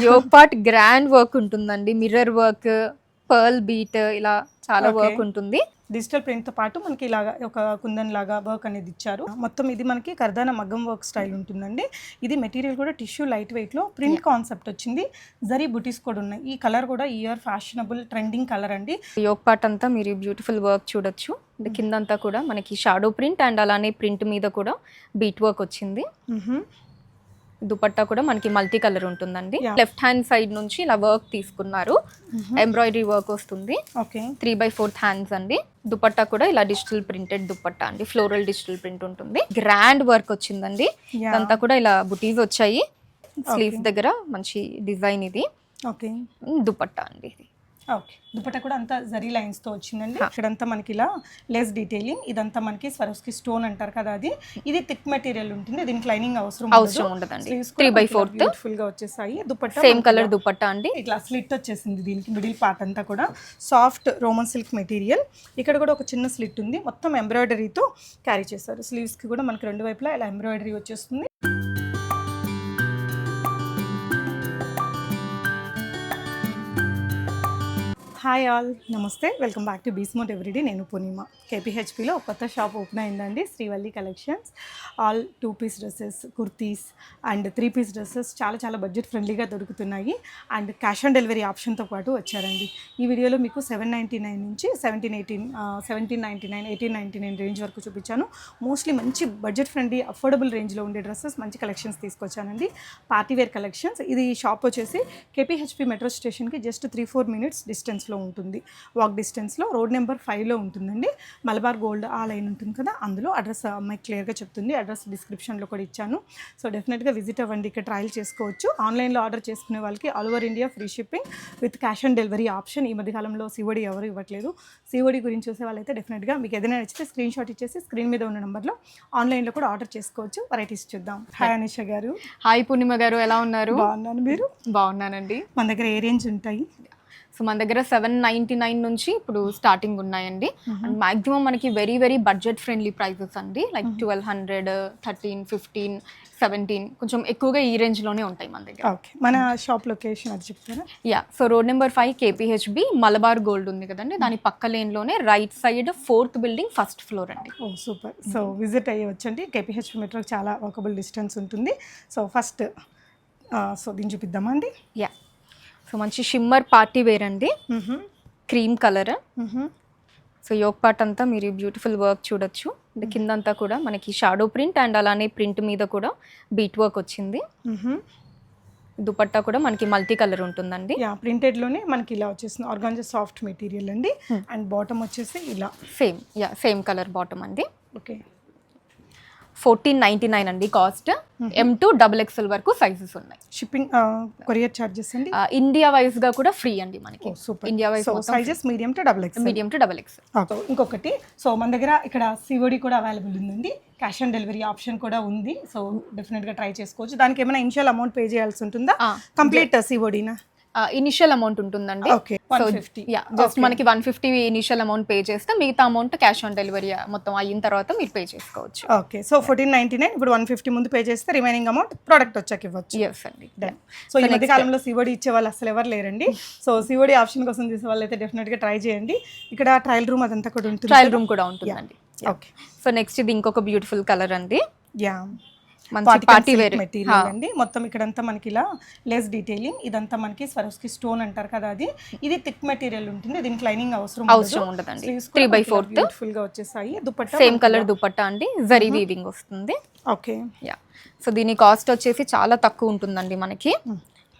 Yoke part grand work ఉంటుందండి, mirror work, pearl beat, ఇలా చాలా వర్క్ ఉంటుంది. డిజిటల్ ప్రింట్ తో పాటు మనకి ఇలాగా ఒక కుందన్ లాగా వర్క్ అనేది ఇచ్చారు. మొత్తం ఇది మనకి కర్దానా మగ్గం వర్క్ స్టైల్ ఉంటుందండి. ఇది మెటీరియల్ కూడా టిష్యూ లైట్ వెయిట్ లో ప్రింట్ కాన్సెప్ట్ వచ్చింది. జరీ బుటీస్ కూడా ఉన్నాయి. ఈ కలర్ కూడా ఇయర్ ఫ్యాషనబుల్ ట్రెండింగ్ కలర్ అండి. యోగ్ పార్ట్ అంతా మీరు బ్యూటిఫుల్ వర్క్ చూడొచ్చు. కిందంతా కూడా మనకి షాడో ప్రింట్ అండ్ అలానే ప్రింట్ మీద కూడా బీట్ వర్క్ వచ్చింది. దుపట్టా కూడా మనకి మల్టీ కలర్ ఉంటుందండి. లెఫ్ట్ హ్యాండ్ సైడ్ నుంచి ఇలా వర్క్ తీసుకున్నారు, ఎంబ్రాయిడరీ వర్క్ వస్తుంది. 3/4 హ్యాండ్స్ అండి. దుపట్టా కూడా ఇలా డిజిటల్ ప్రింటెడ్ దుపట్టా అండి, ఫ్లోరల్ డిజిటల్ ప్రింట్ ఉంటుంది. గ్రాండ్ వర్క్ వచ్చిందండి. ఇదంతా కూడా ఇలా బుటీస్ వచ్చాయి. స్లీవ్స్ దగ్గర మంచి డిజైన్ ఇది. దుపట్టా అండి ఇది. దుపట్టా కూడా అంతా జరీ లైన్స్ తో వచ్చిందండి. ఇక్కడంతా మనకి ఇలా లెస్ డీటెయిలింగ్, ఇదంతా మనకి స్వరోస్కి స్టోన్ అంటారు కదా, అది ఇది థిక్ మెటీరియల్ ఉంటుంది. దీనికి లైనింగ్ అవసరం ఉండదండి. 3/4 బ్యూటిఫుల్ గా వచ్చేసాయి. దుపట్టా సేమ్ కలర్ దుపట్టా అండి. ఇట్లా స్లిట్ వచ్చేసింది దీనికి. మిడిల్ పార్ట్ అంతా కూడా సాఫ్ట్ రోమన్ సిల్క్ మెటీరియల్. ఇక్కడ కూడా ఒక చిన్న స్లిట్ ఉంది. మొత్తం ఎంబ్రాయిడరీతో క్యారీ చేశారు. స్లీవ్స్ కి కూడా మనకి రెండు వైపులా ఇలా ఎంబ్రాయిడరీ వచ్చేస్తుంది. హాయ్ ఆల్, నమస్తే, వెల్కమ్ బ్యాక్ టు బీస్మోట్ ఎవ్రీడే. నేను పూర్ణిమ. కేపీహెచ్పిలో ఒక కొత్త షాప్ ఓపెన్ అయిందండి, Srivalli collections. All 2 piece dresses, kurtis and 3 piece dresses చాలా బడ్జెట్ ఫ్రెండ్లీగా దొరుకుతున్నాయి. అండ్ క్యాష్ ఆన్ డెలివరీ ఆప్షన్తో పాటు వచ్చారండి. ఈ వీడియోలో మీకు 799 నుంచి 1799, 1899 రేంజ్ వరకు చూపించాను. మోస్ట్లీ మంచి బడ్జెట్ ఫ్రెండ్లీ అఫోర్డబుల్ రేంజ్లో ఉండే డ్రెస్సెస్, మంచి కలెక్షన్స్ తీసుకొచ్చానండి. Party wear collections. ఇది షాప్ వచ్చేసి కేపీహెచ్పి మెట్రో స్టేషన్కి జస్ట్ 3-4 మినిట్స్ డిస్టెన్స్లో ఉంటుంది. వాక్ డిస్టెన్స్లో రోడ్ నెంబర్ 5లో ఉంటుందండి. మలబార్ గోల్డ్ ఆ లైన్ ఉంటుంది కదా, అందులో అడ్రస్ అమ్మాయి క్లియర్గా చెప్తుంది. అడ్రస్ డిస్క్రిప్షన్లో కూడా ఇచ్చాను. సో డెఫినెట్గా విజిట్ అవ్వండి. ఇక్కడ ట్రయల్ చేసుకోవచ్చు. ఆన్లైన్లో ఆర్డర్ చేసుకునే వాళ్ళకి all over India free shipping with cash on delivery option. ఈ మధ్యకాలంలో సిఓడి ఎవరు ఇవ్వట్లేదు. సిఓడి గురించి చూసే వాళ్ళైతే డెఫినెట్గా మీకు ఏదైనా నచ్చితే స్క్రీన్ షాట్ ఇచ్చేసి స్క్రీన్ మీద ఉన్న నెంబర్లో ఆన్లైన్లో కూడా ఆర్డర్ చేసుకోవచ్చు. వెరైటీస్ చూద్దాం. హాయ్ అనిష గారు. హాయ్ పూర్ణిమ గారు, ఎలా ఉన్నారు? బాగున్నాను, మీరు? బాగున్నానండి. మన దగ్గర ఏ రేంజ్ ఉంటాయి? సో మన దగ్గర 799 నుంచి ఇప్పుడు స్టార్టింగ్ ఉన్నాయండి. అండ్ మాక్సిమం మనకి వెరీ బడ్జెట్ ఫ్రెండ్లీ ప్రైజెస్ అండి. లైక్ 1200, 13, 15, 17, కొంచెం ఎక్కువగా ఈ రేంజ్లోనే ఉంటాయి మన దగ్గర. ఓకే, మన షాప్ లొకేషన్ అది చెప్తారా? So road number 5 KPHB Malabar Gold ఉంది కదండి, దాని పక్క లేన్లోనే right side 4th building 1st floor అండి. Oh super. సో విజిట్ అయ్యవచ్చండి. కేపీహెచ్బి మెట్రోకి చాలా వాకబుల్ డిస్టెన్స్ ఉంటుంది. సో ఫస్ట్ దీన్ని చూపిద్దామా అండి? సో మంచి షిమ్మర్ పార్టీ వేర్ అండి, cream colour. So yoke part అంతా మీరు బ్యూటిఫుల్ వర్క్ చూడొచ్చు. కిందంతా కూడా మనకి షాడో ప్రింట్ అండ్ అలానే ప్రింట్ మీద కూడా బీట్ వర్క్ వచ్చింది. దుపట్టా కూడా మనకి మల్టీ కలర్ ఉంటుందండి. ప్రింటెడ్ లోనే మనకి ఇలా వచ్చేసింది. ఆర్గాంజా సాఫ్ట్ మెటీరియల్ అండి. అండ్ బాటమ్ వచ్చేసి ఇలా సేమ్ కలర్ బాటమ్ అండి. ఓకే, 1499 అండి కాస్ట్. M2 XXL వరకు సైజెస్ ఉన్నాయి. షిప్పింగ్ కొరియర్ చార్జెస్ అండి ఇండియా వైజ్ గా కూడా ఫ్రీ అండి మనకి. India wise sizes medium to double X. ఇంకొకటి, సో మన దగ్గర ఇక్కడ సిఓడి కూడా అవైలబుల్ ఉందండి. క్యాష్ ఆన్ డెలివరీ ఆప్షన్ కూడా ఉంది. సో డెఫినెట్ గా ట్రై చేసుకోవచ్చు. దానికి ఏమైనా ఇనిషియల్ అమౌంట్ పే చేయాల్సి ఉంటుందా? కంప్లీట్ సిఓడినా? ఇనిషియల్ అమౌంట్ ఉంటుందండి. జస్ట్ మనకి 150 ఇనిషియల్ అమౌంట్ పే చేస్తే మిగతా అమౌంట్ క్యాష్ ఆన్ డెలివరీ మొత్తం అయిన తర్వాత మీరు పే చేసుకోవచ్చు. ఓకే, సో 1499 ఇప్పుడు 150 ముందు పే చేస్తే రిమైనింగ్ అమౌంట్ ప్రోడక్ట్ వచ్చాక ఇవ్వచ్చు. ఎస్ అండి. సో ఈ మధ్య కాలంలో సిఓడి ఇచ్చే వాళ్ళు అసలు ఎవరు లేరండి. సో సిఓడి ఆప్షన్ కోసం చూసే వాళ్ళు అయితే డెఫినెట్ గా ట్రై చేయండి. ఇక్కడ ట్రయల్ రూమ్ అదంతా కూడా ఉంటుంది. ట్రయల్ రూమ్ కూడా ఉంటుందండి. ఓకే, సో నెక్స్ట్ ఇది ఇంకొక బ్యూటిఫుల్ కలర్ అండి. పార్టీ వేర్ మెటీరియల్ అండి. మొత్తం ఇక్కడంతా మనకి ఇలా లెస్ డీటెయిలింగ్, ఇదంతా మనకి స్వరోస్కి స్టోన్ అంటారు కదా, అది ఇది థిక్ మెటీరియల్ ఉంటుంది. దీనికి లైనింగ్ అవసరం ఉండదండి. 3/4 బ్యూటిఫుల్ గా వచ్చేసాయి. దుపట్టా సేమ్ కలర్ దుపట్టా అండి, జరీ వీవింగ్ వస్తుంది. ఓకే, సో దీని కాస్ట్ వచ్చేసి చాలా తక్కువ ఉంటుందండి మనకి.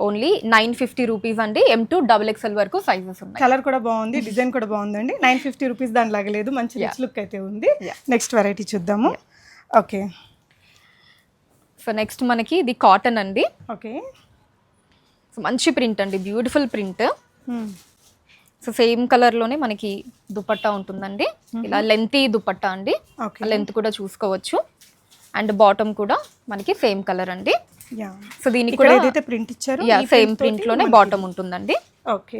ఓన్లీ 950 రూపీస్ అండి. M2 XXL వరకు సైజెస్ ఉన్నాయి. కలర్ కూడా బాగుంది, డిజైన్ కూడా బాగుందండి. 950 రూపీస్ దాని లాగలేదు, మంచి రిచ్ లుక్ అయితే ఉంది. నెక్స్ట్ వెరైటీ చూద్దాము. ఓకే, సో నెక్స్ట్ మనకి ఇది కాటన్ అండి. ఓకే, సో మంచి ప్రింట్ అండి, beautiful print. So same colour లోనే మనకి దుపట్టా ఉంటుందండి. ఇలా లెంతీ దుపట్టా అండి, లెంత్ కూడా చూసుకోవచ్చు. అండ్ బాటమ్ కూడా మనకి సేమ్ కలర్ అండి. సో దీనికి కూడా ఏదైతే ప్రింట్ ఇచ్చారో సేమ్ ప్రింట్ లోనే బాటమ్ ఉంటుందండి. ఓకే,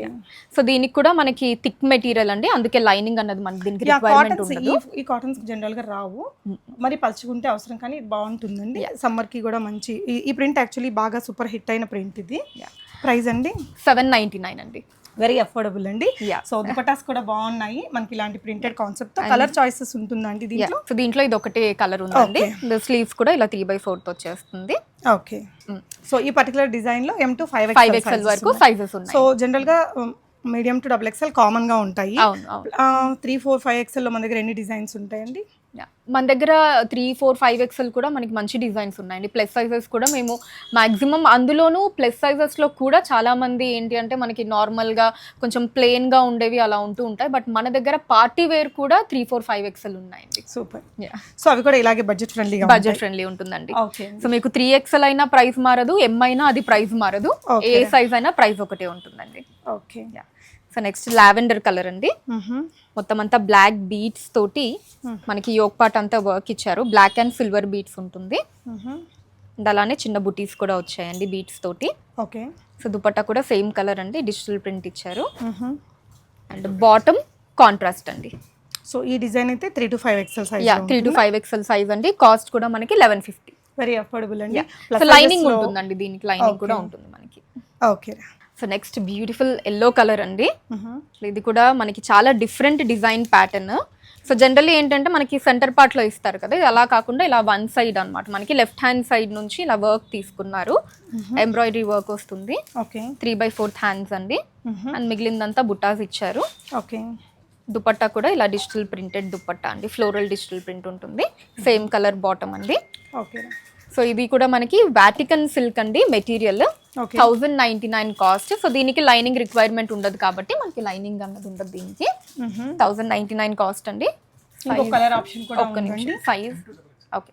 సో దీనికి కూడా మనకి థిక్ మెటీరియల్ అండి, అందుకే లైనింగ్ అన్నది మనకి దీనికి రిక్వైర్మెంట్ ఉండదు. ఈ కాటన్స్ జనరల్ గా రావు, మరి పలుచుకుంటే అవసరం, కానీ బాగుంటుందండి. సమ్మర్ కి కూడా మంచి ఈ ప్రింట్ యాక్చువల్లీ బాగా సూపర్ హిట్ అయిన ప్రింట్ ఇది. ప్రైస్ అండి 799 అండి. వెరీ అఫోర్డబుల్ అండి. Yeah. సో దుపటాస్ కూడా బాగున్నాయి మనకి ఇలాంటి ప్రింటెడ్ కాన్సెప్ట్ తో. కలర్ చాయిసెస్ ఉంటుందండి దీంట్లో? సో దీంట్లో ఇది ఒకటే కలర్ ఉందండి. స్లీవ్స్ కూడా ఇలా 3/4 వచ్చేస్తుంది. ఓకే. సో ఈ పర్టికులర్ డిజైన్ లో M to 5XL వరకు సైజెస్ ఉన్నాయి. సో జనరల్ గా మీడియం టు XXL కామన్ గా ఉంటాయి. 3, 4, 5XL లో మన దగ్గర ఎన్ని డిజైన్స్ ఉంటాయండి? మన దగ్గర 3, 4, 5XL కూడా మనకి మంచి డిజైన్స్ ఉన్నాయండి. ప్లస్ సైజెస్ కూడా మేము మాక్సిమం, అందులోనూ ప్లస్ సైజెస్లో కూడా చాలా మంది ఏంటి అంటే మనకి నార్మల్గా కొంచెం ప్లెయిన్గా ఉండేవి అలా ఉంటూ ఉంటాయి. బట్ మన దగ్గర పార్టీ వేర్ కూడా 3, 4, 5XL ఉన్నాయండి. సూపర్. సో అవి కూడా ఇలాగే బడ్జెట్ ఫ్రెండ్లీ ఉంటుందండి. సో మీకు 3XL అయినా ప్రైస్ మారదు, M అయినా అది ప్రైస్ మారదు, ఏ సైజ్ అయినా ప్రైస్ ఒకటే ఉంటుందండి. Okay. So next lavender colour అండి. మొత్తం అంతా బ్లాక్ బీట్స్ తోటి మనకి యోక్ పార్ట్ అంతా వర్క్ ఇచ్చారు. బ్లాక్ అండ్ సిల్వర్ బీట్స్ ఉంటుంది. అండ్ అలానే చిన్న బుటీస్ కూడా వచ్చాయండి బీట్స్ తోటి. ఓకే. సో దుపట్టా కూడా సేమ్ కలర్ అండి, డిజిటల్ ప్రింట్ ఇచ్చారు. అండ్ బాటమ్ కాంట్రాస్ట్ అండి. సో ఈ డిజైన్ అయితే 3 to 5XL size. 3 to 5XL size అండి. కాస్ట్ కూడా మనకి 1150. వెరీ అఫోర్డబుల్ అండి. సో లైనింగ్ ఉంటుందండి, దీనికి లైనింగ్ కూడా ఉంటుంది మనకి. Okay. So next beautiful yellow colour అండి. ఇది కూడా మనకి చాలా different design pattern. So generally ఏంటంటే మనకి సెంటర్ పార్ట్ లో ఇస్తారు కదా, ఇది అలా కాకుండా ఇలా వన్ సైడ్ అన్నమాట. మనకి లెఫ్ట్ హ్యాండ్ సైడ్ నుంచి ఇలా వర్క్ తీసుకున్నారు, ఎంబ్రాయిడరీ వర్క్ వస్తుంది. 3/4 హ్యాండ్స్ అండి. అండ్ మిగిలిందంతా బుటాస్ ఇచ్చారు. ఓకే. దుపట్టా కూడా ఇలా డిజిటల్ ప్రింటెడ్ దుపట్టా అండి, ఫ్లోరల్ డిజిటల్ ప్రింట్ ఉంటుంది. సేమ్ కలర్ బాటమ్ అండి. ఓకే. సో ఇది కూడా మనకి వాటికన్ సిల్క్ అండి మెటీరియల్. 1099 కాస్ట్. సో దీనికి లైనింగ్ రిక్వైర్మెంట్ ఉండదు కాబట్టి మనకి లైనింగ్ అన్నది ఉండదు దీనికి. 1099 కాస్ట్ అండి. కలర్ ఆప్షన్ కూడా ఉంది. Size okay.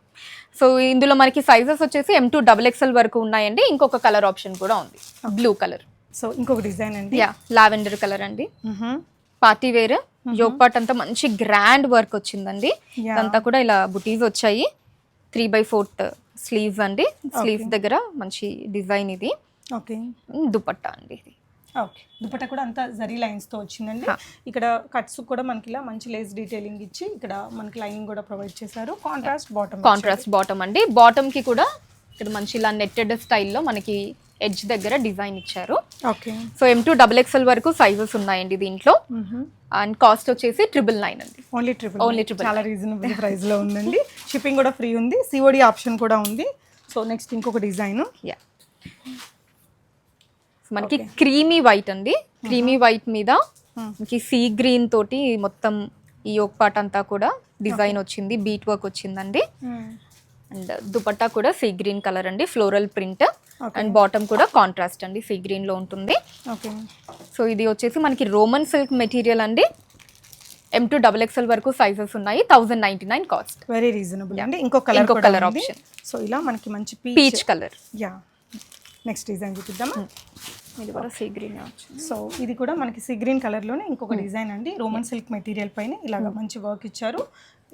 సో ఇందులో మనకి సైజెస్ వచ్చేసి M to XXL వరకు ఉన్నాయండి. ఇంకొక కలర్ ఆప్షన్ కూడా ఉంది, బ్లూ కలర్. సో ఇంకొక డిజైన్ అండి. లావెండర్ కలర్ అండి. Party wear. యోక్ పార్ట్ అంతా మంచి గ్రాండ్ వర్క్ వచ్చిందండి. ఇదంతా కూడా ఇలా బుటీస్ వచ్చాయి. 3/4 స్లీవ్స్ అండి. స్లీవ్స్ దగ్గర మంచి డిజైన్ ఇది. ఓకే. దుపట్టా అండి ఇది. ఓకే. దుపట్టా కూడా అంతా జరీ లైన్స్ తో వచ్చిందండి. ఇక్కడ కట్స్ కూడా మనకి ఇలా మంచి లేస్ డీటెయిలింగ్ ఇచ్చి ఇక్కడ మనకి లైనింగ్ కూడా ప్రొవైడ్ చేశారు. కాంట్రాస్ట్ బాటమ్ అండి. బాటమ్ కి కూడా ఇక్కడ మంచి ఇలా నెట్టెడ్ స్టైల్లో మనకి ఎడ్జ్ దగ్గర డిజైన్ ఇచ్చారు. Okay. So M to XXL వరకు సైజెస్ ఉన్నాయండి దీంట్లో. అండ్ కాస్ట్ వచ్చేసి 999 అండి. Only triple. చాలా రీజనబుల్ ప్రైస్ లో ఉందండి. షిప్పింగ్ కూడా ఫ్రీ ఉంది, COD ఆప్షన్ కూడా ఉంది. సో నెక్స్ట్ ఇంకొక డిజైన్. మనకి క్రీమీ వైట్ అండి. క్రీమీ వైట్ మీద మనకి సీ గ్రీన్ తోటి మొత్తం ఈ యోక్ పార్ట్ అంతా కూడా డిజైన్ వచ్చింది, బీట్ వర్క్ వచ్చిందండి. అండ్ దుపట్టా కూడా సీ గ్రీన్ కలర్ అండి, ఫ్లోరల్ ప్రింట్. అండ్ బాటమ్ కూడా కాంట్రాస్ట్ అండి, సీ గ్రీన్ లో ఉంటుంది. సో ఇది వచ్చేసి మనకి రోమన్ సిల్క్ మెటీరియల్ అండి. M to XXL వరకు సైజెస్ ఉన్నాయి. 1099 కాస్ట్. వెరీ రీజనబుల్ అండి. ఇంకో కలర్ ఆప్షన్. సో ఇలా మనకి మంచి పీచ్ కలర్. నెక్స్ట్ డిజైన్ చూపిద్దామా? ఇది కూడా సీ గ్రీన్. సో ఇది కూడా మనకి సీ గ్రీన్ కలర్ లోనే ఇంకొక డిజైన్ అండి. రోమన్ సిల్క్ మెటీరియల్ పైన ఇలాగా మంచి వర్క్ ఇచ్చారు.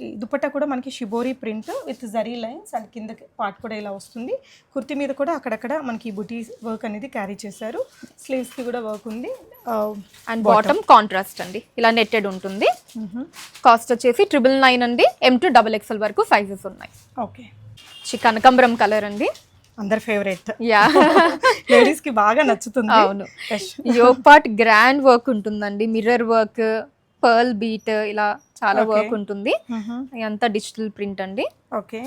ఈ దుపట్టా కూడా మనకి shibori print with zari lines and కింద పార్ట్ కూడా ఇలా వస్తుంది. కుర్తి మీద కూడా అక్కడక్కడ మనకి బుటీ వర్క్ అనేది క్యారీ చేశారు. స్లీవ్స్ కి కూడా వర్క్ ఉంది. అండ్ బాటమ్ కాంట్రాస్ట్ అండి, ఇలా నెట్టెడ్ ఉంటుంది. కాస్ట్ వచ్చేసి 999 అండి. M to XXL వరకు సైజెస్ ఉన్నాయి. ఓకే. కనకాంబరం కలర్ అండి, అందరి ఫేవరెట్. లేడీస్ కి బాగా నచ్చుతుంది. అవును. యోక్ పార్ట్ గ్రాండ్ వర్క్ ఉంటుందండి, మిర్రర్ వర్క్, పర్ల్ బీట్, ఇలా చాలా వర్క్ ఉంటుంది. అంతా డిజిటల్ ప్రింట్ అండి. ఓకే.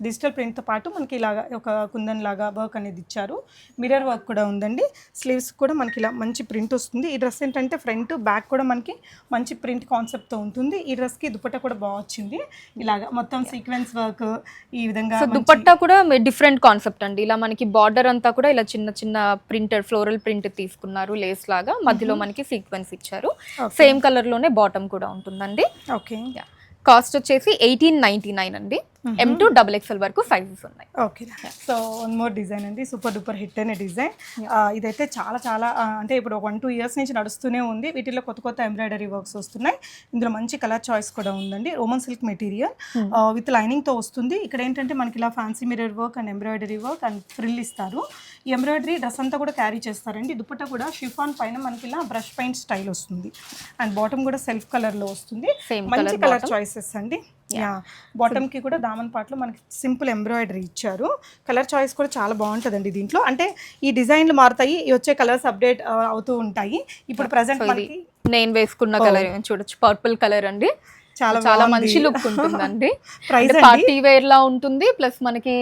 డిజిటల్ ప్రింట్తో పాటు మనకి ఇలాగా ఒక కుందన్ లాగా వర్క్ అనేది ఇచ్చారు. మిర్రర్ వర్క్ కూడా ఉందండి. స్లీవ్స్ కూడా మనకి ఇలా మంచి ప్రింట్ వస్తుంది. ఈ డ్రెస్ ఏంటంటే ఫ్రంట్ బ్యాక్ కూడా మనకి మంచి ప్రింట్ కాన్సెప్ట్తో ఉంటుంది. ఈ డ్రెస్కి దుపట్టా కూడా బాగా వచ్చింది. ఇలాగా మొత్తం సీక్వెన్స్ వర్క్ ఈ విధంగా. దుపట్టా కూడా డిఫరెంట్ కాన్సెప్ట్ అండి. ఇలా మనకి బార్డర్ అంతా కూడా ఇలా చిన్న చిన్న ప్రింటెడ్ ఫ్లోరల్ ప్రింట్ తీసుకున్నారు, లేస్ లాగా. మధ్యలో మనకి సీక్వెన్స్ ఇచ్చారు. సేమ్ కలర్ లోనే బాటమ్ కూడా ఉంటుందండి. ఓకే. కాస్ట్ వచ్చేసి 1899 అండి. M to XXL వరకు సైజెస్ ఉన్నాయి. Okay. So one more design అండి, సూపర్ డూపర్ హిట్ అయిన డిజైన్. ఇదైతే చాలా చాలా అంటే ఇప్పుడు 1-2 ఇయర్స్ నుంచి నడుస్తూనే ఉంది. వీటిలో కొత్త ఎంబ్రాయిడరీ వర్క్స్ వస్తున్నాయి. ఇందులో మంచి కలర్ చాయిస్ కూడా ఉందండి. రోమన్ సిల్క్ మెటీరియల్ విత్ లైనింగ్తో వస్తుంది. ఇక్కడ ఏంటంటే మనకి ఇలా fancy mirror work and embroidery work and frill ఇస్తారు. ఈ ఎంబ్రాయిడరీ డ్రెస్ అంతా కూడా క్యారీ చేస్తారండి. దుపట్టా కూడా షిఫాన్ పైన మనకి ఇలా బ్రష్ పెయింట్ స్టైల్ వస్తుంది. అండ్ బాటమ్ కూడా సెల్ఫ్ కలర్లో వస్తుంది. మంచి కలర్ చాయిసెస్ అండి. యా బాటమ్కి కూడా దామన్ పార్ట్లో మనకి సింపుల్ ఎంబ్రాయిడరీ ఇచ్చారు. కలర్ చాయిస్ కూడా చాలా బాగుంటుందండి దీంట్లో. అంటే ఈ డిజైన్లు మారుతాయి, ఈ వచ్చే కలర్స్ అప్డేట్ అవుతూ ఉంటాయి. ఇప్పుడు ప్రజెంట్ మనకి నేను వేసుకున్న కలర్ చూడొచ్చు, పర్పుల్ కలర్ అండి. చాలా చాలా మంచి లుక్ ఉంటుందండి. ప్రైస్ పార్టీ వేర్ లా ఉంటుంది, ప్లస్ మనకి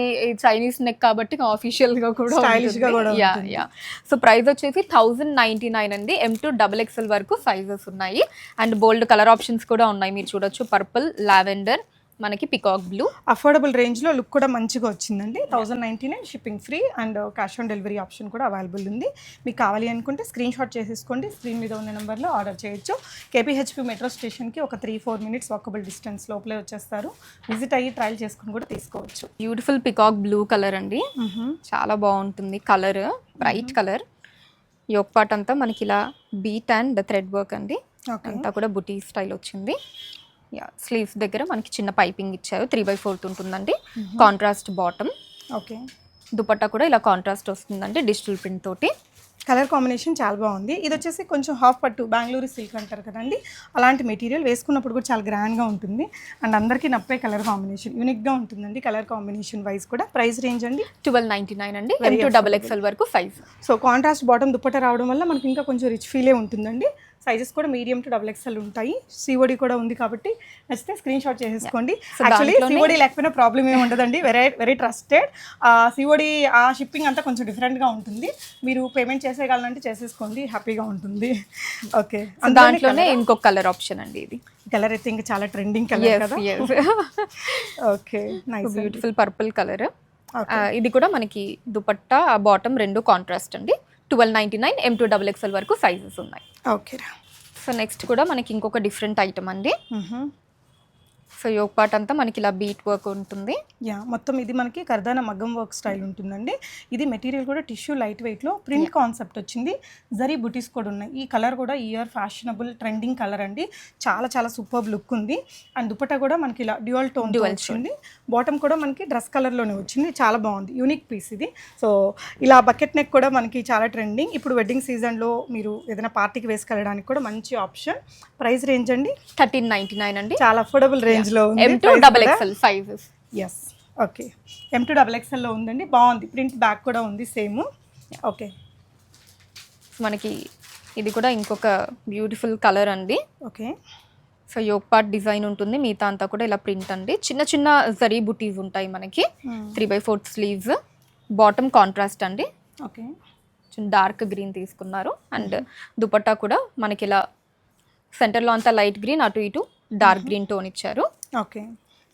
చైనీస్ నెక్ కాబట్టి ఆఫీషియల్ గా కూడా స్టైలిష్ గా కూడా యా. సో ప్రైస్ వచ్చేసి 1099 అండి. M2 XXL వరకు సైజెస్ ఉన్నాయి అండ్ బోల్డ్ కలర్ ఆప్షన్స్ కూడా ఉన్నాయి. మీరు చూడొచ్చు పర్పుల్, లావెండర్, మనకి పికాక్ బ్లూ. అఫోర్డబుల్ రేంజ్లో లుక్ కూడా మంచిగా వచ్చిందండి. 1099 shipping free and cash on delivery option కూడా అవైలబుల్ ఉంది. మీకు కావాలి అనుకుంటే స్క్రీన్ షాట్ చేసేసుకోండి, స్క్రీన్ మీద ఉన్న నెంబర్లో ఆర్డర్ చేయొచ్చు. KPHP మెట్రో స్టేషన్కి ఒక 3-4 మినిట్స్ వాకబుల్ డిస్టెన్స్ లోపలే వచ్చేస్తారు. విజిట్ అయ్యి ట్రయల్ చేసుకుని కూడా తీసుకోవచ్చు. బ్యూటిఫుల్ పికాక్ బ్లూ కలర్ అండి, చాలా బాగుంటుంది colour, bright colour. Yoke part అంతా మనకి ఇలా బీట్ అండ్ థ్రెడ్ వర్క్ అండి, అంతా కూడా బుటీ స్టైల్ వచ్చింది. యా స్లీవ్స్ దగ్గర మనకి చిన్న పైపింగ్ ఇచ్చారు, 3/4 ఉంటుందండి. Contrast bottom. ఓకే, దుపట్టా కూడా ఇలా కాంట్రాస్ట్ వస్తుందండి డిజిటల్ ప్రింట్ తోటి. కలర్ కాంబినేషన్ చాలా బాగుంది. ఇది వచ్చేసి కొంచెం హాఫ్ పట్టు, బెంగళూరు సిల్క్ అంటారు కదండి, అలాంటి మెటీరియల్ వేసుకున్నప్పుడు కూడా చాలా గ్రాండ్గా ఉంటుంది అండ్ అందరికీ నప్పే కలర్ కాంబినేషన్, యూనిక్గా ఉంటుందండి కలర్ కాంబినేషన్ వైజ్ కూడా. ప్రైస్ రేంజ్ అండి 1299 అండి. M2 XXL వరకు size. So contrast bottom dupatta రావడం వల్ల మనకి ఇంకా కొంచెం రిచ్ ఫీలే ఉంటుందండి. సైజెస్ కూడా మీడియం టు XXL ఉంటాయి. COD కూడా ఉంది కాబట్టి నచ్చితే స్క్రీన్ షాట్ చేసేసుకోండి. యాక్చువల్లీ COD లేకపోయినా ప్రాబ్లం ఏమి ఉండదండి, వెరీ ట్రస్టెడ్. COD ఆ షిప్పింగ్ అంతా కొంచెం డిఫరెంట్గా ఉంటుంది. మీరు పేమెంట్ చేసేయగలంటే చేసేసుకోండి, హ్యాపీగా ఉంటుంది. ఓకే, దాంట్లోనే ఇంకొక కలర్ ఆప్షన్ అండి. ఇది కలర్ అయితే ఇంకా చాలా ట్రెండింగ్ కలర్ కదా. Okay, nice, beautiful purple colour. ఇది కూడా మనకి దుపట్టా బాటమ్ రెండు కాంట్రాస్ట్ అండి. 1299 M2 XXL వరకు సైజెస్ ఉన్నాయి. ఓకే, సో నెక్స్ట్ కూడా మనకి ఇంకొక డిఫరెంట్ ఐటమ్ అండి. సో యోక్ పార్ట్ అంతా మనకి ఇలా బీట్ వర్క్ ఉంటుంది. యా మొత్తం ఇది మనకి కర్దానా మగ్గం వర్క్ స్టైల్ ఉంటుందండి. ఇది మెటీరియల్ కూడా టిష్యూ లైట్ వెయిట్లో ప్రింట్ కాన్సెప్ట్ వచ్చింది. జరీ బుటీస్ కూడా ఉన్నాయి. ఈ కలర్ కూడా ఇయర్ ఫ్యాషనబుల్ ట్రెండింగ్ కలర్ అండి, చాలా చాలా సూపర్ లుక్ ఉంది. అండ్ దుపట్టా కూడా మనకి ఇలా డ్యూయల్ టోన్ వచ్చింది. బాటమ్ కూడా మనకి డ్రెస్ కలర్లోనే వచ్చింది, చాలా బాగుంది, యూనిక్ పీస్ ఇది. సో ఇలా బకెట్ నెక్ కూడా మనకి చాలా ట్రెండింగ్. ఇప్పుడు వెడ్డింగ్ సీజన్లో మీరు ఏదైనా పార్టీకి వేసుకెళ్ళడానికి కూడా మంచి ఆప్షన్. ప్రైస్ రేంజ్ అండి 1399 అండి, చాలా అఫోర్డబుల్ రేంజ్ లో ఉంది. M2 XXL sizes. Yes, okay, M2 XXL లో ఉందండి, బాగుంది. ప్రింట్ బ్యాక్ కూడా ఉంది సేమ్. ఓకే, మనకి ఇది కూడా ఇంకొక బ్యూటిఫుల్ కలర్ అండి. Okay, so yoke part design ఉంటుంది, మిగతా అంతా కూడా ఇలా ప్రింట్ అండి. చిన్న చిన్న జరీ బుటీస్ ఉంటాయి మనకి. 3/4 స్లీవ్స్, బాటమ్ కాంట్రాస్ట్ అండి. ఓకే, డార్క్ గ్రీన్ తీసుకున్నారు. అండ్ దుపట్టా కూడా మనకి ఇలా సెంటర్లో అంతా లైట్ గ్రీన్, అటు ఇటు డార్క్ గ్రీన్ టోన్ ఇచ్చారు. ఓకే,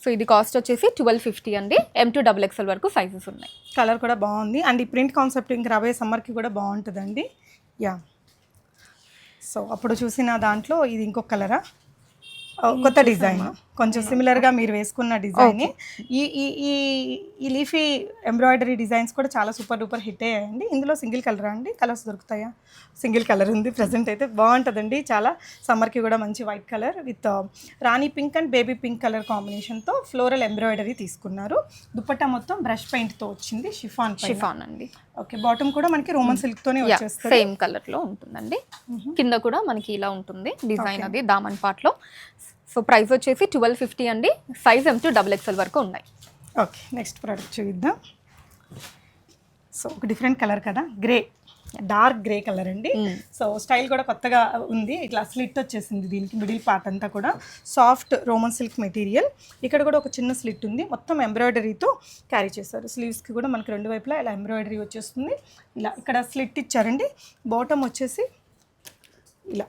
సో ఇది కాస్ట్ వచ్చేసి 1250 అండి. M2 XXL వరకు సైజెస్ ఉన్నాయి. కలర్ కూడా బాగుంది అండ్ ఈ ప్రింట్ కాన్సెప్ట్ ఇంకా రాబోయే సమ్మర్కి కూడా బాగుంటుందండి. యా, సో అప్పుడు చూసిన దాంట్లో ఇది ఇంకొక కలరా, కొత్త డిజైన్, కొంచెం సిమిలర్గా మీరు వేసుకున్న డిజైన్. ఈ ఈ ఈ ఈ లీఫీ ఎంబ్రాయిడరీ డిజైన్స్ కూడా చాలా సూపర్ డూపర్ హిట్ అయ్యాయండి. ఇందులో సింగిల్ కలర్ అండి, కలర్స్ దొరుకుతాయా? సింగిల్ కలర్ ఉంది ప్రజెంట్ అయితే, బాగుంటుందండి చాలా. సమ్మర్కి కూడా మంచి వైట్ కలర్ విత్ రాణి pink and baby pink colour కాంబినేషన్తో ఫ్లోరల్ ఎంబ్రాయిడరీ తీసుకున్నారు. దుపట్టా మొత్తం బ్రష్ పెయింట్తో వచ్చింది, షిఫాన్ అండి. ఓకే, బాటమ్ కూడా మనకి రోమన్ సిల్క్తోనే వచ్చేస్తుంది, సేమ్ కలర్లో ఉంటుందండి. కింద కూడా మనకి ఇలా ఉంటుంది డిజైన్, అది దామన్ పార్ట్లో. సో ప్రైస్ వచ్చేసి 1250 అండి. సైజ్ M2 XXL వరకు ఉన్నాయి. ఓకే, నెక్స్ట్ ప్రోడక్ట్ చూద్దాం. సో ఒక డిఫరెంట్ కలర్ కదా, గ్రే, డార్క్ గ్రే కలర్ అండి. సో స్టైల్ కూడా కొత్తగా ఉంది, ఇట్లా స్లిట్ వచ్చేసింది దీనికి మిడిల్ పార్ట్ అంతా కూడా. సాఫ్ట్ రోమన్ సిల్క్ మెటీరియల్, ఇక్కడ కూడా ఒక చిన్న స్లిట్ ఉంది, మొత్తం ఎంబ్రాయిడరీతో క్యారీ చేశారు. స్లీవ్స్కి కూడా మనకి రెండు వైపులా ఇలా ఎంబ్రాయిడరీ వచ్చేస్తుంది. ఇలా ఇక్కడ స్లిట్ ఇచ్చారండి. బాటమ్ వచ్చేసి ఇలా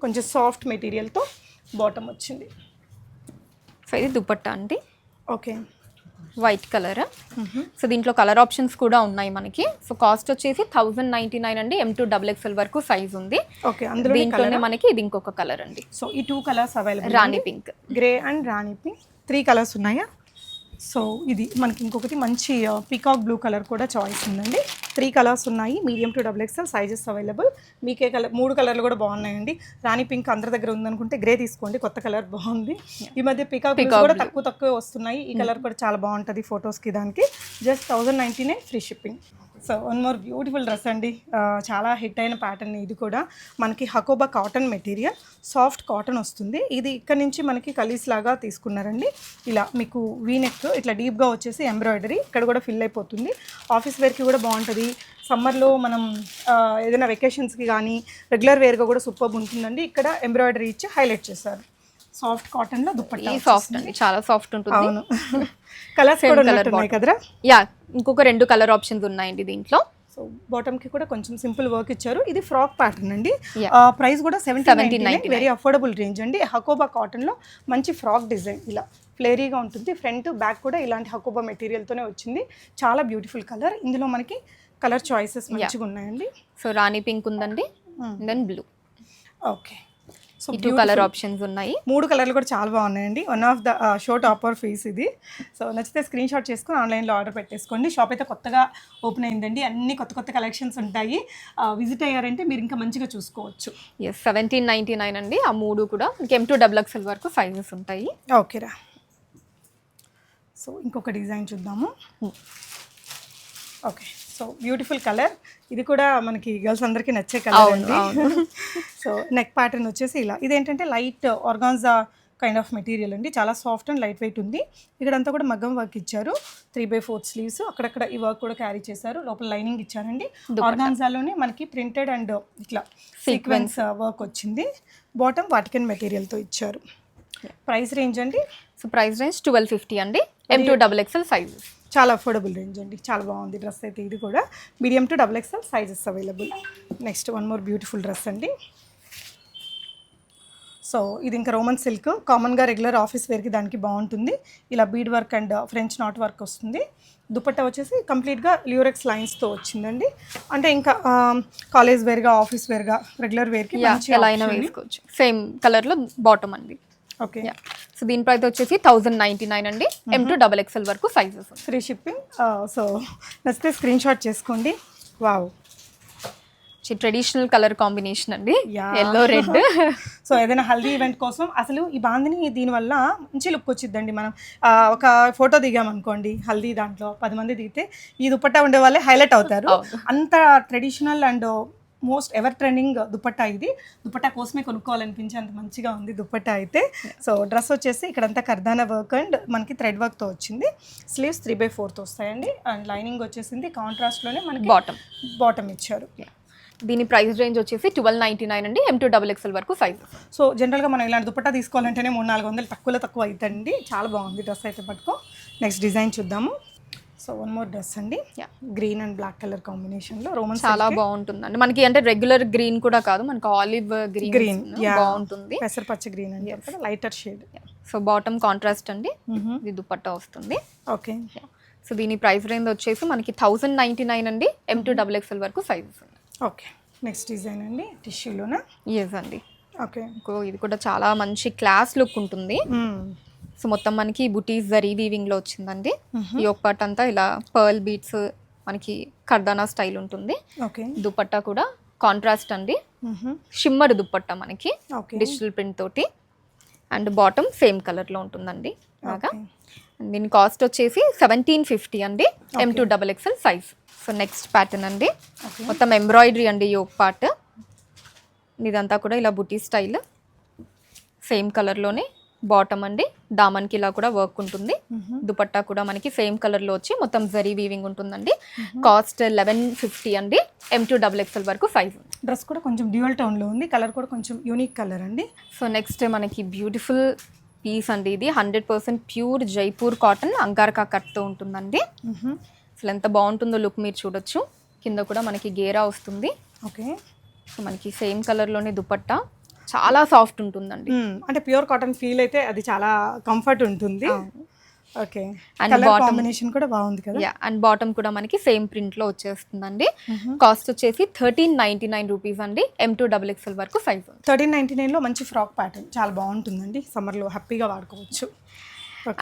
కొంచెం సాఫ్ట్ మెటీరియల్తో బాటమ్ వచ్చింది. సో ఇది దుపట్టా అండి. Okay, white colour. సో దీంట్లో కలర్ ఆప్షన్స్ కూడా ఉన్నాయి మనకి. సో కాస్ట్ వచ్చేసి 1099 అండి. M2 XXL వరకు సైజ్ ఉంది. ఓకే, అందులో దీంట్లోనే మనకి ఇది ఇంకొక కలర్ అండి. సో ఈ 2 colours available, Rani pink, grey and Rani pink, 3 colours ఉన్నాయా? సో ఇది మనకి ఇంకొకటి మంచి పీకాక్ బ్లూ కలర్ కూడా చాయిస్ ఉందండి. 3 కలర్స్ ఉన్నాయి, medium to XXL sizes available. మీకే కలర్, 3 కలర్లు కూడా బాగున్నాయండి. రాణి పింక్ అందరి దగ్గర ఉందనుకుంటే గ్రే తీసుకోండి, కొత్త కలర్ బాగుంది. ఈ మధ్య పీకాక్ బ్లూ కూడా తక్కువ వస్తున్నాయి. ఈ కలర్ కూడా చాలా బాగుంటుంది ఫొటోస్కి, దానికి just 1099 free shipping. So one more beautiful dress అండి, చాలా హిట్ అయిన ప్యాటర్న్ ఇది కూడా. మనకి Hakoba cotton material, soft cotton వస్తుంది. ఇది ఇక్కడ నుంచి మనకి కలీస్ లాగా తీసుకున్నారండి. ఇలా మీకు వీ నెక్ ఇట్లా డీప్గా వచ్చేసి ఎంబ్రాయిడరీ ఇక్కడ కూడా ఫిల్ అయిపోతుంది. ఆఫీస్ వేర్కి కూడా బాగుంటుంది. సమ్మర్లో మనం ఏదైనా వెకేషన్స్కి కానీ రెగ్యులర్ వేర్గా కూడా సూపర్ ఉంటుందండి. ఇక్కడ ఎంబ్రాయిడరీ ఇచ్చి హైలైట్ చేశారు. సాఫ్ట్ కాటన్లో దుప్పట్టా సాఫ్ట్ అండి, చాలా సాఫ్ట్ ఉంటుంది. అవును, కలర్స్ కూడా ఉన్నట్టున్నాయి కదరా. యా, ఇంకొక 2 కలర్ ఆప్షన్స్ ఉన్నాయండి దీంట్లో. సో బాటమ్కి కూడా కొంచెం సింపుల్ వర్క్ ఇచ్చారు. ఇది ఫ్రాక్ ప్యాటర్న్ అండి. ప్రైస్ కూడా 1799, వెరీ అఫోర్డబుల్ రేంజ్ అండి. హకోబా కాటన్లో మంచి ఫ్రాక్ డిజైన్, ఇలా ఫ్లేరీగా ఉంటుంది. ఫ్రంట్ బ్యాక్ కూడా ఇలాంటి హకోబా మెటీరియల్తోనే వచ్చింది. చాలా బ్యూటిఫుల్ కలర్. ఇందులో మనకి కలర్ చాయిసెస్ మంచిగా ఉన్నాయండి. సో రాణి పింక్ ఉందండి, then blue. Okay, so 2 colour options ఉన్నాయి. 3 కలర్లు కూడా చాలా బాగున్నాయండి. One of the show topper piece ఇది. సో నచ్చితే స్క్రీన్ షాట్ చేసుకుని ఆన్లైన్లో ఆర్డర్ పెట్టేసుకోండి. షాప్ అయితే కొత్తగా ఓపెన్ అయిందండి, అన్ని కొత్త కొత్త కలెక్షన్స్ ఉంటాయి. విజిట్ అయ్యారంటే మీరు ఇంకా మంచిగా చూసుకోవచ్చు. 1799 అండి. ఆ 3 కూడా M2 XXL వరకు సైజెస్ ఉంటాయి. ఓకేరా. సో ఇంకొక డిజైన్ చూద్దాము. Okay, so beautiful colour. ఇది కూడా మనకి గర్ల్స్ అందరికీ నచ్చే కలర్ అండి. సో నెక్ ప్యాటర్న్ వచ్చేసి ఇలా, ఇదేంటంటే light organza kind of material అండి. చాలా సాఫ్ట్ అండ్ లైట్ వెయిట్ ఉంది. ఇక్కడంతా కూడా మగ్గం వర్క్ ఇచ్చారు. 3/4 స్లీవ్స్, అక్కడక్కడ ఈ వర్క్ కూడా క్యారీ చేశారు. లోపల లైనింగ్ ఇచ్చారండి. ఆర్గాన్జాలోనే మనకి ప్రింటెడ్ అండ్ ఇట్లా సీక్వెన్స్ వర్క్ వచ్చింది. బాటమ్ వాటికన్ మెటీరియల్తో ఇచ్చారు. ప్రైస్ రేంజ్ అండి? సో ప్రైస్ రేంజ్ 1250 అండి. M2 XXL sizes. చాలా అఫోర్డబుల్ రేంజ్ అండి. చాలా బాగుంది డ్రెస్ అయితే. ఇది కూడా medium to XXL sizes available. Next one more beautiful dress అండి. సో ఇది ఇంకా రోమన్ సిల్క్, కామన్గా రెగ్యులర్ ఆఫీస్ వేర్కి దానికి బాగుంటుంది. ఇలా bead work and French knot work వస్తుంది. దుపట్టా వచ్చేసి కంప్లీట్గా ల్యూరెక్స్ లైన్స్తో వచ్చిందండి. అంటే ఇంకా కాలేజ్ వేర్గా, ఆఫీస్ వేర్గా, రెగ్యులర్ వేర్కి ఎలా అయినా వేసుకోవచ్చు. సేమ్ కలర్లో బాటమ్ అండి. ఓకే, సో దీని ప్రైస్ వచ్చేసి 1099 అండి. M2 XXL వరకు సైజెస్. Free shipping. సో నచ్చితే స్క్రీన్ షాట్ చేసుకోండి. వావ్, ట్రెడిషనల్ కలర్ కాంబినేషన్ అండి, ఎల్లో రెడ్. సో ఏదైనా హల్దీ ఈవెంట్ కోసం అసలు ఈ బాందిని దీనివల్ల మంచి లుక్ వచ్చిద్దండి. మనం ఒక ఫోటో దిగామనుకోండి హల్దీ, దాంట్లో 10 మంది దిగితే ఈ దుపట్టా ఉండే వాళ్ళే హైలైట్ అవుతారు. అంత traditional and most ever trending dupatta ఇది. దుపట్టా కోసమే కొనుక్కోవాలనిపించి అంత మంచిగా ఉంది దుపట్టా అయితే. సో డ్రెస్ వచ్చేసి ఇక్కడంతా కర్దానా వర్క్ అండ్ మనకి థ్రెడ్ వర్క్తో వచ్చింది. స్లీవ్స్ 3/4 వస్తాయండి. అండ్ లైనింగ్ వచ్చేసింది కాంట్రాస్ట్లోనే మనకి బాటమ్ ఇచ్చారు. దీని ప్రైస్ రేంజ్ వచ్చేసి 1299 అండి. M2 XXL వరకు సైజ్. సో జనరల్గా మనం ఇలాంటి దుపట్టా తీసుకోవాలంటేనే 300-400 తక్కువ అవుతుందండి. చాలా బాగుంది డ్రెస్ అయితే పట్టుకో. నెక్స్ట్ డిజైన్ చూద్దాము. సో వన్ మోర్ డ్రెస్ అండి, గ్రీన్ అండ్ బ్లాక్ కలర్ కాంబినేషన్లో రోమన్. చాలా బాగుంటుందండి మనకి. అంటే రెగ్యులర్ గ్రీన్ కూడా కాదు, మనకి ఆలివ్ గ్రీన్ బాగుంటుంది. పెసరపచ్చ గ్రీన్ అండి, lighter shade. So bottom contrast అండి, ఇది దుపట్టా వస్తుంది. ఓకే, సో దీని ప్రైస్ రేంజ్ వచ్చేసి మనకి 1099 అండి. M2 XXL వరకు సైజెస్. ఓకే, నెక్స్ట్ డిజైన్ అండి టిష్యూలోనా? ఎస్ అండి. ఓకే, ఇది కూడా చాలా మంచి క్లాస్ లుక్ ఉంటుంది. సో మొత్తం మనకి బుటీస్ జరీ వీవింగ్ లో వచ్చిందండి. ఈ ఒక పార్ట్ అంతా ఇలా పర్ల్ బీట్స్ మనకి కర్దానా స్టైల్ ఉంటుంది. దుపట్టా కూడా కాంట్రాస్ట్ అండి, షిమ్మర్ దుపట్టా మనకి డిజిటల్ ప్రింట్ తోటి. అండ్ బాటమ్ సేమ్ కలర్ లో ఉంటుందండి. దీని కాస్ట్ వచ్చేసి 1750 అండి. M2 XXL size. So next pattern అండి, మొత్తం ఎంబ్రాయిడరీ అండి. ఈ ఒక పార్ట్ ఇదంతా కూడా ఇలా బుటీ స్టైల్, సేమ్ కలర్లోనే బాటమ్ అండి. దామన్కి ఇలా కూడా వర్క్ ఉంటుంది. దుపట్టా కూడా మనకి సేమ్ కలర్లో వచ్చి మొత్తం జరీ వీవింగ్ ఉంటుందండి. కాస్ట్ 1150 అండి. M2 XXL వరకు సైజ్. డ్రెస్ కూడా కొంచెం డ్యూయల్ టోన్లో ఉంది. కలర్ కూడా కొంచెం యూనిక్ కలర్ అండి. సో నెక్స్ట్ మనకి బ్యూటిఫుల్ పీస్ అండి. ఇది 100% ప్యూర్ జైపూర్ కాటన్ అంగారకా కట్తో ఉంటుందండి. అసలు ఎంత బాగుంటుందో లుక్ మీరు చూడొచ్చు. కింద కూడా మనకి గేరా వస్తుంది. ఓకే, సో మనకి సేమ్ కలర్లోనే దుపట్టా చాలా సాఫ్ట్ ఉంటుందండి. అంటే ప్యూర్ కాటన్ ఫీల్ అయితే అది చాలా కంఫర్ట్ ఉంటుంది. ఓకే, అండ్ బాటమ్ కాంబినేషన్ కూడా బాగుంది కదా. యా, అండ్ బాటమ్ కూడా మనకి సేమ్ ప్రింట్ లో వచ్చేస్తుందండి. కాస్ట్ వచ్చేసి 1399 రూపీస్ అండి. M2 XXL వరకు సైజ్. 1399 లో మంచి ఫ్రాక్ ప్యాటర్న్ చాలా బాగుంటుందండి. సమ్మర్ లో హ్యాపీగా వాడుకోవచ్చు.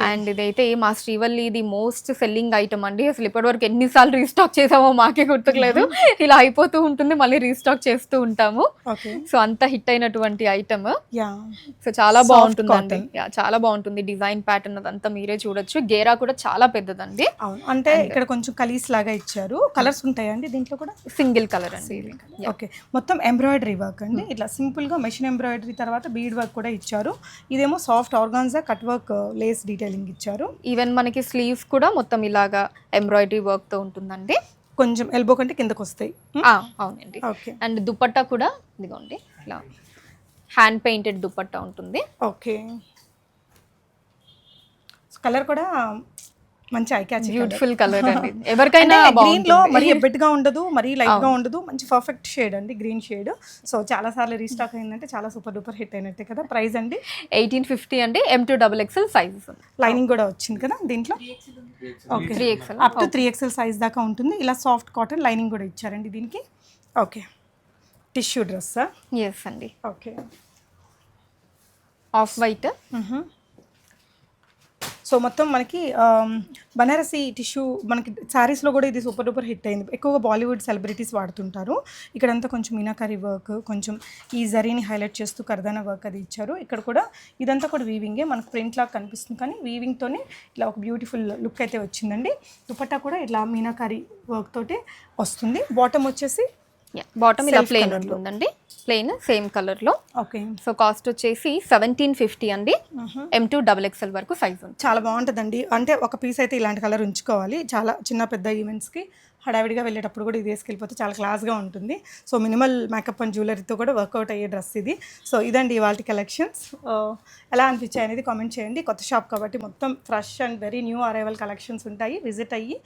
అండ్ ఇదైతే మా శ్రీవల్లి ఇది మోస్ట్ సెల్లింగ్ ఐటమ్ అండి. అసలు ఇప్పటివరకు ఎన్నిసార్లు రీస్టాక్ చేసామో మాకే గుర్తులేదు. ఇలా అయిపోతూ ఉంటుంది, మళ్ళీ రీస్టాక్ చేస్తూ ఉంటాము. ఓకే సో అంత హిట్ అయినటువంటి ఐటమ్. యా సో చాలా Soft బాగుంటుందండి. cotton. Yeah, చాలా బాగుంటుంది. డిజైన్ ప్యాటర్న్ అదంతా మీరే చూడొచ్చు. గేరా కూడా చాలా పెద్దదండి. అవును, అంటే ఇక్కడ కొంచెం కలీస్ లాగా ఇచ్చారు. కలర్స్ ఉంటాయండి దీంట్లో కూడా? సింగిల్ కలర్ అండి ఇది. ఓకే, మొత్తం ఎంబ్రాయిడరీ వర్క్ అండి. ఇట్లా సింపుల్గా మెషిన్ ఎంబ్రాయిడరీ తర్వాత బీడ్ వర్క్ కూడా ఇచ్చారు. ఇదేమో soft organza cut work lace detailing ఇచ్చారు. ఈవెన్ మనకి స్లీవ్స్ కూడా మొత్తం ఇలాగా ఎంబ్రాయిడరీ వర్క్ తో ఉంటుందండి. కొంచెం ఎల్బో కంటే కిందకు వస్తాయి. అవునండి. ఓకే అండ్ దుపట్టా కూడా ఇదిగోండి ఇలా హ్యాండ్ పెయింటెడ్ దుపట్టా ఉంటుంది. ఓకే, కలర్ కూడా మంచి ఐ క్యాచ్, బ్యూటిఫుల్ కలర్ అండి. ఎవరికైనా గ్రీన్ లో మరీ ఎబ్బెట్ గా ఉండదు, మరీ లైట్ గా ఉండదు, మంచి పర్ఫెక్ట్ షేడ్ అండి, గ్రీన్ షేడ్. సో చాలా సార్లు రీస్టాక్ అయిందంటే చాలా సూపర్ డూపర్ హిట్ అయినట్టే కదా. ప్రైస్ అండి 1850 అండి. M2XXL సైజెస్ లైనింగ్ కూడా వచ్చింది కదా దీంట్లో. Okay, 3XL up to 3XL size దాకా ఉంటుంది. ఇలా సాఫ్ట్ కాటన్ లైనింగ్ కూడా ఇచ్చారండి దీనికి. Okay, tissue dress. ఎస్ అండి. Okay, off white. సో మొత్తం మనకి బనారసి టిష్యూ, మనకి శారీస్లో కూడా ఇది సూపర్ డూపర్ హిట్ అయింది. ఎక్కువగా బాలీవుడ్ సెలబ్రిటీస్ వాడుతుంటారు. ఇక్కడంతా కొంచెం మీనాకరీ వర్క్, కొంచెం ఈ జరీని హైలైట్ చేస్తూ కర్దానా వర్క్ అది ఇచ్చారు. ఇక్కడ కూడా ఇదంతా కూడా వీవింగే, మనకు ప్రింట్ లాగా కనిపిస్తుంది కానీ వీవింగ్తోనే ఇలా ఒక బ్యూటిఫుల్ లుక్ అయితే వచ్చిందండి. దుపట్టా కూడా ఇట్లా మీనాకరీ వర్క్ తోటి వస్తుంది. బాటమ్ వచ్చేసి బాటమ్ ఇలా ప్లెయిన్ ఉంటుందండి, ప్లెయిన్ సేమ్ కలర్ లో. ఓకే, సో కాస్ట్ వచ్చేసి 1750 అండి. M2XXL వరకు సైజ్ ఉంది. చాలా బాగుంటుందండి. అంటే ఒక పీస్ అయితే ఇలాంటి కలర్ ఉంచుకోవాలి. చాలా చిన్న పెద్ద ఈవెంట్స్కి హడావిడిగా వెళ్ళేటప్పుడు కూడా ఇది వేసుకెళ్ళిపోతే చాలా క్లాస్గా ఉంటుంది. సో మినిమల్ మేకప్ అండ్ జ్యువెలరీతో కూడా వర్కౌట్ అయ్యే డ్రెస్ ఇది. సో ఇదండి ఇవాళ కలెక్షన్స్. ఎలా అనిపించాయి అనేది కామెంట్ చేయండి. కొత్త షాప్ కాబట్టి మొత్తం fresh and very new arrival collections ఉంటాయి. విజిట్ అయ్యి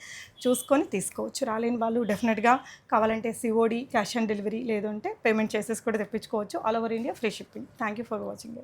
చూసుకొని తీసుకోవచ్చు. రాలేని వాళ్ళు డెఫినెట్గా కావాలంటే COD క్యాష్ ఆన్ డెలివరీ, లేదంటే పేమెంట్ చేసేసి కూడా తెప్పించుకోవచ్చు. All over India free shipping. Thank you for watching.